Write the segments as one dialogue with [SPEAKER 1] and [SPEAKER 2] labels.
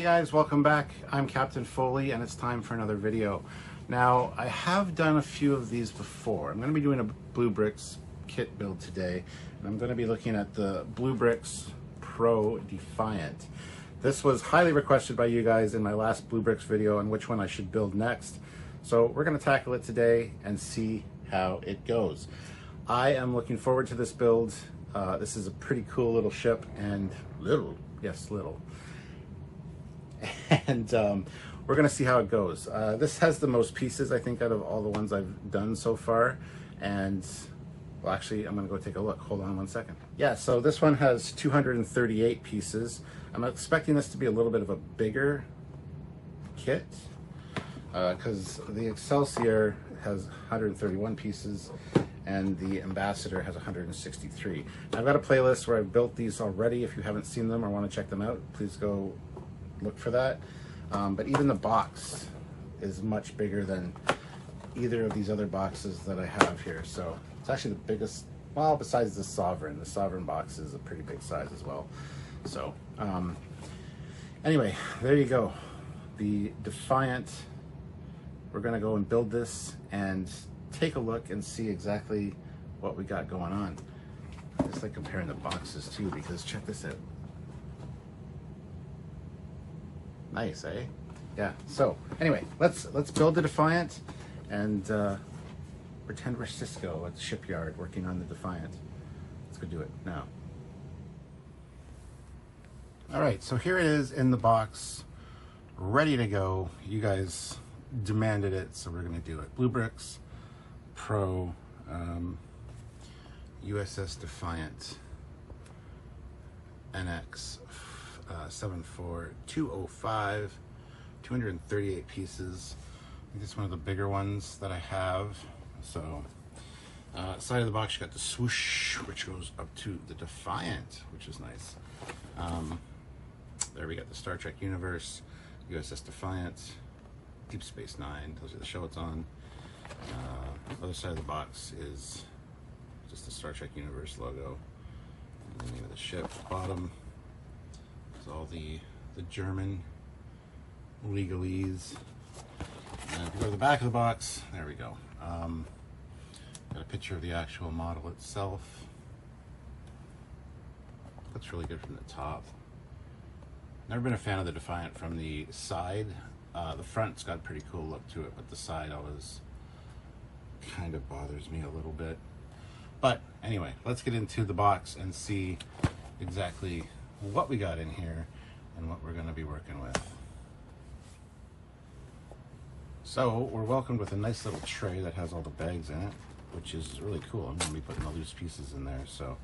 [SPEAKER 1] Hey guys, welcome back. I'm Captain Foley and it's time for another video. Now, I have done a few of these before. I'm going to be doing a Blue Brixx kit build today, and I'm going to be looking at the Blue Brixx Pro Defiant. This was highly requested by you guys in my last Blue Brixx video on which one I should build next. So we're going to tackle it today and see how it goes. I am looking forward to this build. This is a pretty cool little ship, and little. And we're going to see how it goes. This has the most pieces, I think, out of all the ones I've done so far. And, well, actually, I'm going to go take a look. Hold on one second. Yeah, so this one has 238 pieces. I'm expecting this to be a little bit of a bigger kit, because the Excelsior has 131 pieces and the Ambassador has 163. I've got a playlist where I've built these already. If you haven't seen them or want to check them out, please go look for that. But even the box is much bigger than either of these other boxes that I have here. So it's actually the biggest, well, besides the Sovereign. The Sovereign box is a pretty big size as well. So anyway, there you go. The Defiant. We're gonna go and build this and take a look and see exactly what we got going on. I just like comparing the boxes too, because check this out. Nice, eh? Yeah. So anyway, let's build the Defiant and pretend we're Cisco at the shipyard working on the Defiant. Let's go do it now. All right, so here it is in the box, ready to go. You guys demanded it, so we're gonna do it. Blue Brixx Pro USS Defiant NX 74205, 238 pieces. I think it's one of the bigger ones that I have. So side of the box, you got the swoosh, which goes up to the Defiant, which is nice. There we got the Star Trek universe, USS Defiant, Deep Space Nine, tells you the show it's on. Other side of the box is just the Star Trek universe logo, and the name of the ship. Bottom is all the German legalese. And if you go to the back of the box, there we go. Got a picture of the actual model itself. Looks really good from the top. Never been a fan of the Defiant from the side. The front's got a pretty cool look to it, but the side always kind of bothers me a little bit. But anyway, let's get into the box and see exactly what we got in here and what we're going to be working with. So we're welcomed with a nice little tray that has all the bags in it, which is really cool. I'm going to be putting the loose pieces in there. So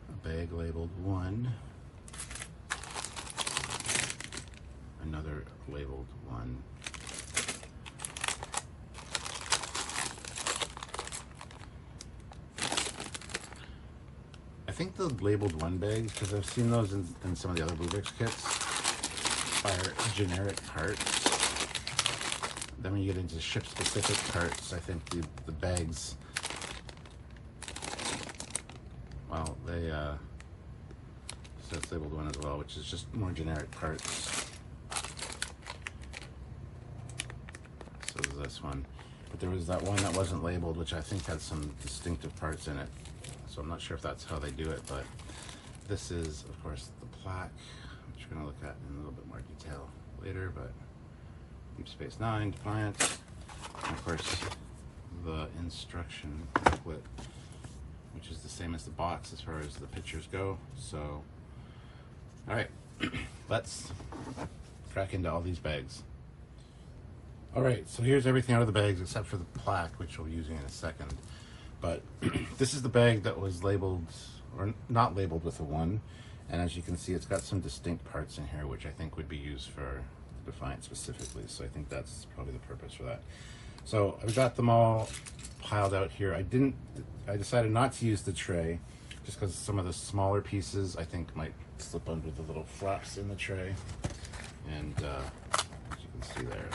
[SPEAKER 1] a bag labeled 1, another labeled 1. I think the labeled 1 bags, because I've seen those in some of the other Blue Brixx kits, are generic parts. Then when you get into ship-specific parts, I think the bags, well, they, so it's labeled 1 as well, which is just more generic parts. So there's this one. But there was that one that wasn't labeled, which I think had some distinctive parts in it. So I'm not sure if that's how they do it, but this is, of course, the plaque, which we're going to look at in a little bit more detail later. But Deep Space Nine, Defiant, and of course the instruction booklet, which is the same as the box as far as the pictures go. So, all right, let's crack into all these bags. All right, so here's everything out of the bags except for the plaque, which we'll be using in a second. But this is the bag that was labeled, or not labeled with a 1. And as you can see, it's got some distinct parts in here, which I think would be used for the Defiant specifically. So I think that's probably the purpose for that. So I've got them all piled out here. I decided not to use the tray just because some of the smaller pieces I think might slip under the little flaps in the tray. And as you can see there,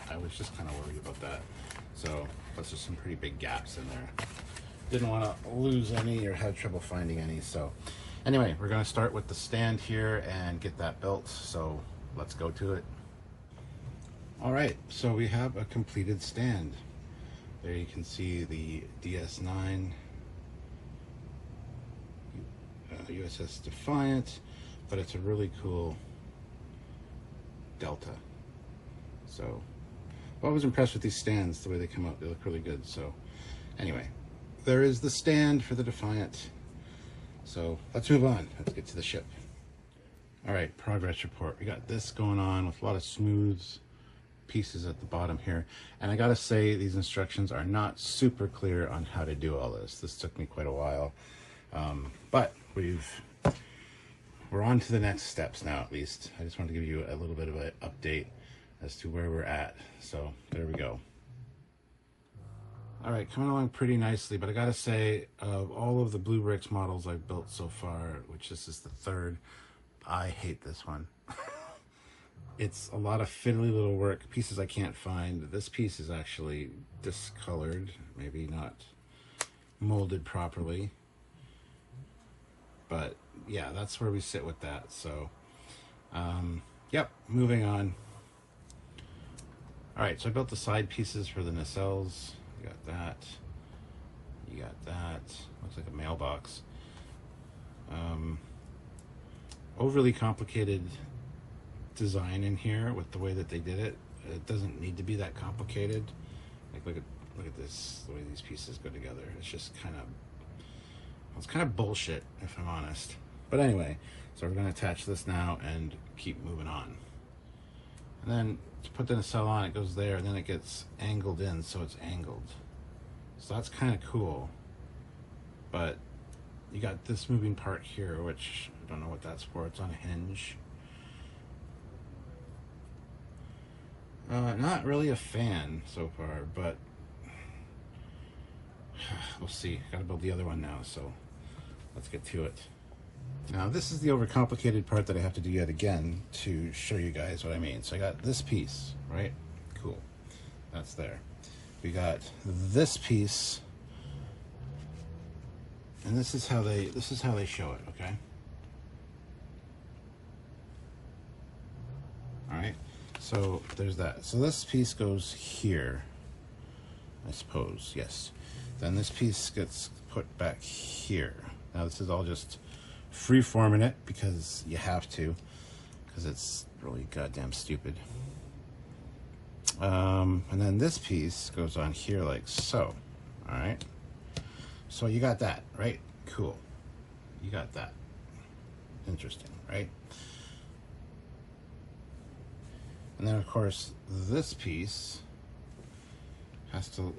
[SPEAKER 1] I was just kind of worried about that. So, plus there's some pretty big gaps in there. Didn't want to lose any or have trouble finding any. So, Anyway, we're going to start with the stand here and get that built, so let's go to it. All right, so we have a completed stand. There you can see the DS9 USS Defiant, but it's a really cool Delta. So, well, I was impressed with these stands, the way they come out. They look really good. So, anyway, there is the stand for the Defiant. So, let's move on. Let's get to the ship. All right, progress report. We got this going on with a lot of smooth pieces at the bottom here. And I gotta say, these instructions are not super clear on how to do all this. This took me quite a while. But we're on to the next steps now, at least. I just wanted to give you a little bit of an update as to where we're at. So there we go. All right, coming along pretty nicely, but I gotta say, of all of the Blue Brixx models I've built so far, which this is the third, I hate this one. It's a lot of fiddly little work, pieces I can't find. This piece is actually discolored, maybe not molded properly. But yeah, that's where we sit with that. So, yep, moving on. All right, so I built the side pieces for the nacelles. You got that. You got that. Looks like a mailbox. Overly complicated design in here with the way that they did it. It doesn't need to be that complicated. Like look at this, the way these pieces go together. It's just kind of bullshit, if I'm honest. But anyway, so we're going to attach this now and keep moving on. And then to put the nacelle on, it goes there, and then it gets angled in, so it's angled. So that's kind of cool. But you got this moving part here, which I don't know what that's for. It's on a hinge. Not really a fan so far, but we'll see. Gotta build the other one now, so let's get to it. Now this is the overcomplicated part that I have to do yet again to show you guys what I mean. So I got this piece, right? Cool. That's there. We got this piece, and this is how they show it, okay? All right. So there's that. So this piece goes here, I suppose, yes. Then this piece gets put back here. Now this is all just free-forming it because you have to, because it's really goddamn stupid. And then this piece goes on here like so, all right? So you got that, right? Cool. You got that. Interesting, right? And then, of course, this piece has to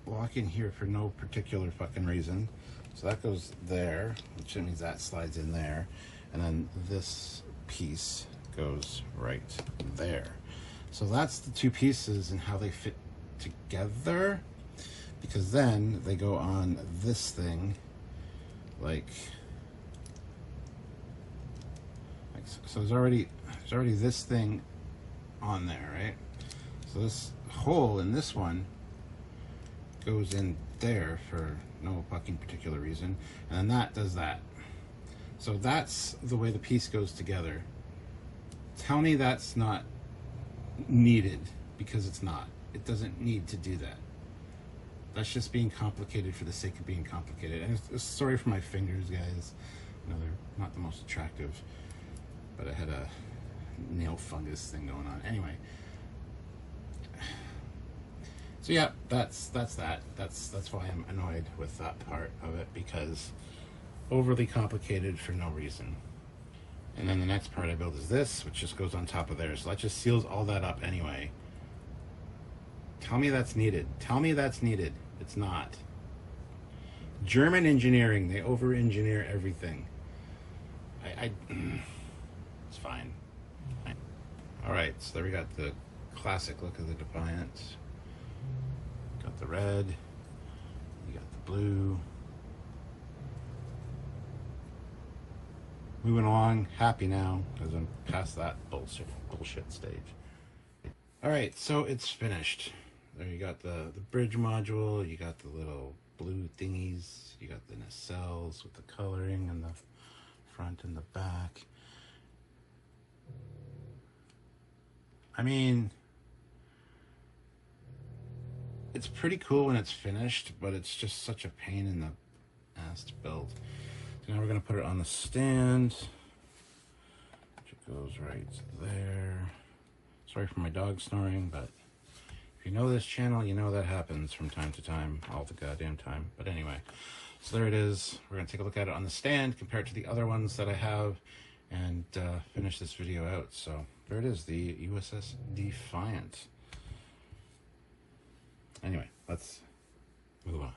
[SPEAKER 1] lock in here for no particular fucking reason. So that goes there, which means that slides in there. And then this piece goes right there. So that's the two pieces and how they fit together. Because then they go on this thing like so there's already this thing on there, right? So this hole in this one goes in there for no fucking particular reason, and then that does that. So that's the way the piece goes together. Tell me that's not needed, because it's not. It doesn't need to do that. That's just being complicated for the sake of being complicated. And sorry for my fingers, guys. You know, they're not the most attractive, but I had a nail fungus thing going on. Anyway, so yeah, that's that. That's why I'm annoyed with that part of it, because overly complicated for no reason. And then the next part I build is this, which just goes on top of there. So that just seals all that up anyway. Tell me that's needed. Tell me that's needed. It's not. German engineering, they over-engineer everything. It's fine. All right, so there we got the classic look of the Defiant. Got the red. You got the blue. Moving along, happy now, because I'm past that bullshit stage. All right, so it's finished. There you got the bridge module, you got the little blue thingies, you got the nacelles with the coloring and the front and the back. I mean, it's pretty cool when it's finished, but it's just such a pain in the ass to build. So now we're going to put it on the stand, which goes right there. Sorry for my dog snoring, but if you know this channel, you know that happens from time to time, all the goddamn time. But anyway, so there it is. We're going to take a look at it on the stand compared to the other ones that I have and finish this video out. So there it is, the USS Defiant. Anyway, let's move on.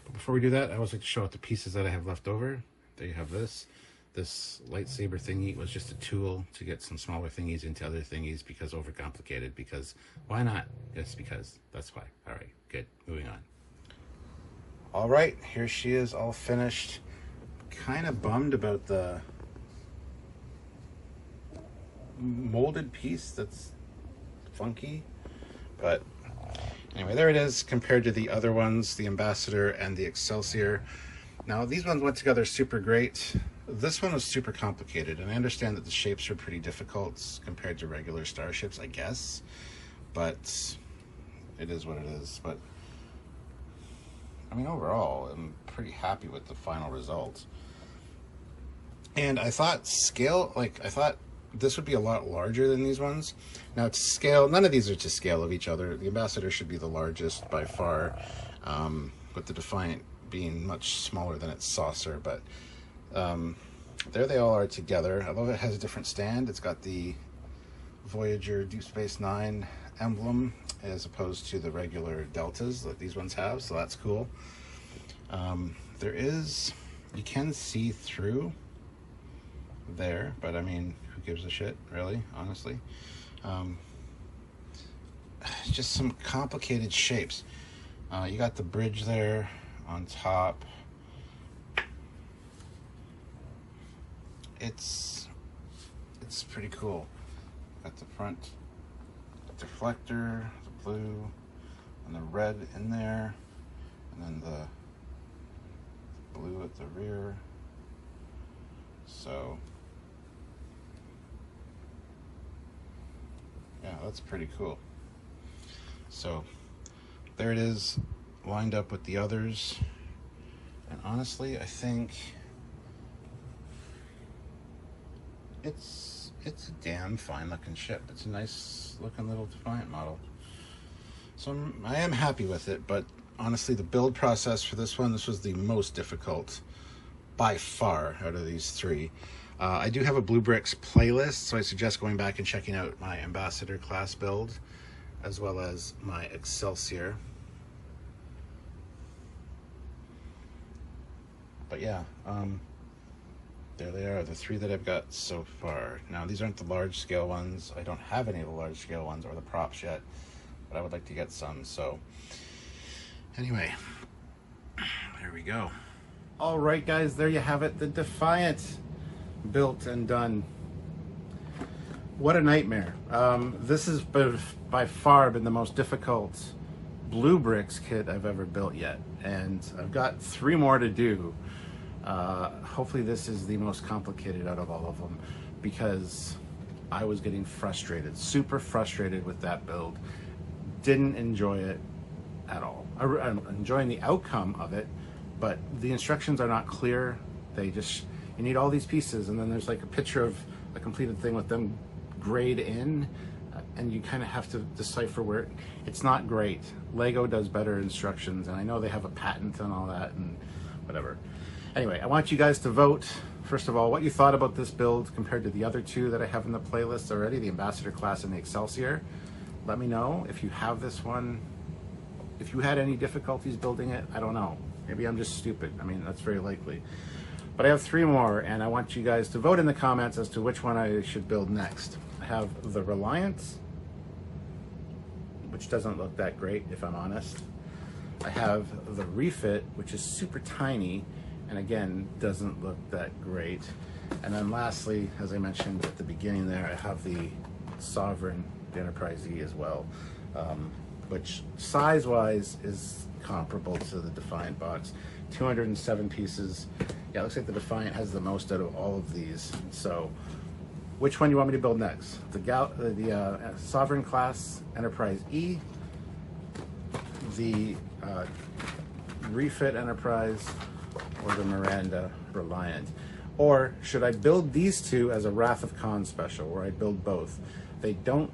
[SPEAKER 1] But before we do that, I always like to show out the pieces that I have left over. There you have this. This lightsaber thingy was just a tool to get some smaller thingies into other thingies because overcomplicated. Because why not? Just because. That's why. All right, good. Moving on. All right, here she is, all finished. Kind of bummed about the molded piece. That's funky, but anyway, there it is compared to the other ones, the Ambassador and the Excelsior. Now, these ones went together super great. This one was super complicated, and I understand that the shapes are pretty difficult compared to regular starships, I guess, but it is what it is. But I mean, overall, I'm pretty happy with the final result. And I thought I thought this would be a lot larger than these ones. Now, to scale, none of these are to scale of each other. The Ambassador should be the largest by far, with the Defiant being much smaller than its saucer, but there they all are together. Although it has a different stand, it's got the Voyager Deep Space Nine emblem as opposed to the regular deltas that these ones have, so that's cool. You can see through there, but I mean, who gives a shit, really, honestly? Just some complicated shapes. You got the bridge there on top. It's pretty cool. Got the front deflector, the blue, and the red in there, and then the blue at the rear. So yeah, that's pretty cool. So there it is, lined up with the others, and honestly, I think it's a damn fine looking ship. It's a nice looking little Defiant model. So I am happy with it, but honestly, the build process for this one, this was the most difficult by far out of these three. I do have a Blue Brixx playlist, so I suggest going back and checking out my Ambassador class build, as well as my Excelsior. But yeah, there they are, the three that I've got so far. Now, these aren't the large scale ones. I don't have any of the large scale ones or the props yet, but I would like to get some. So anyway, there we go. All right, guys, there you have it, the Defiant, built and done. What a nightmare. This has by far been the most difficult Blue Brixx kit I've ever built yet, and I've got 3 more to do. Hopefully this is the most complicated out of all of them, because I was getting frustrated, super frustrated with that build. Didn't enjoy it at all. I'm enjoying the outcome of it, but the instructions are not clear. You need all these pieces, and then there's like a picture of a completed thing with them grayed in, and you kind of have to decipher where it's not great. Lego does better instructions, and I know they have a patent on all that and whatever. Anyway, I want you guys to vote, first of all, what you thought about this build compared to the other 2 that I have in the playlist already, the Ambassador class and the Excelsior. Let me know if you have this one, if you had any difficulties building it. I don't know. Maybe I'm just stupid. I mean, that's very likely. But I have 3 more, and I want you guys to vote in the comments as to which one I should build next. I have the Reliance, which doesn't look that great, if I'm honest. I have the Refit, which is super tiny, and again, doesn't look that great. And then lastly, as I mentioned at the beginning there, I have the Sovereign, the Enterprise E as well, which size-wise is comparable to the Defiant box. 207 pieces. Yeah, it looks like the Defiant has the most out of all of these. So which one do you want me to build next? The Sovereign class Enterprise E, the Refit Enterprise, or the Miranda Reliant? Or should I build these two as a Wrath of Khan special, where I build both? They don't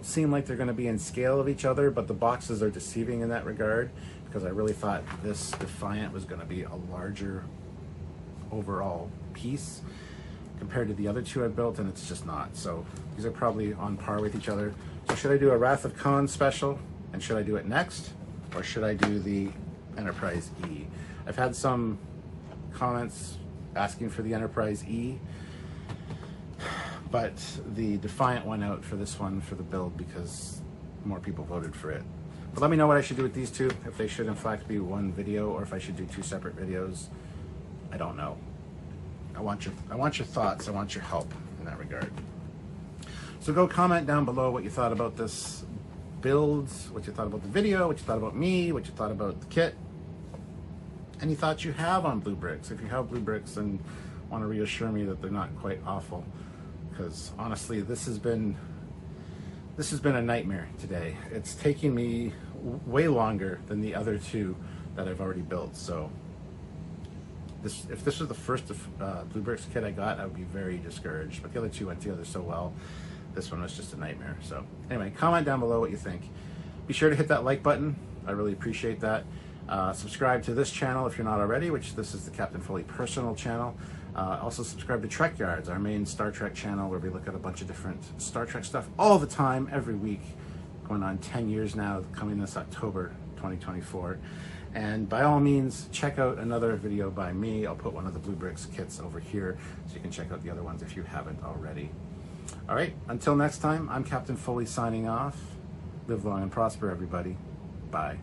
[SPEAKER 1] seem like they're going to be in scale of each other, but the boxes are deceiving in that regard, because I really thought this Defiant was going to be a larger overall piece compared to the other two I built, and it's just not. So these are probably on par with each other. So should I do a Wrath of Khan special, and should I do it next, or should I do the Enterprise E? I've had some comments asking for the Enterprise E, but the Defiant went out for this one for the build because more people voted for it. But let me know what I should do with these two, if they should in fact be one video, or if I should do two separate videos. I don't know. I want your thoughts. I want your help in that regard. So go comment down below what you thought about this build, what you thought about the video, what you thought about me, what you thought about the kit. Any thoughts you have on Blue Brixx. If you have Blue Brixx and want to reassure me that they're not quite awful, because honestly, this has been a nightmare today. It's taking me way longer than the other two that I've already built. So if this was the first Blue Brixx kit I got, I would be very discouraged. But the other two went together so well. This one was just a nightmare. So anyway, comment down below what you think. Be sure to hit that like button. I really appreciate that. Subscribe to this channel if you're not already, which this is the Captain Foley personal channel. Also subscribe to Trekyards, our main Star Trek channel, where we look at a bunch of different Star Trek stuff all the time, every week. Going on 10 years now, coming this October 2024. And by all means, check out another video by me. I'll put one of the Blue Brixx kits over here, so you can check out the other ones if you haven't already. All right, until next time, I'm Captain Foley signing off. Live long and prosper, everybody. Bye.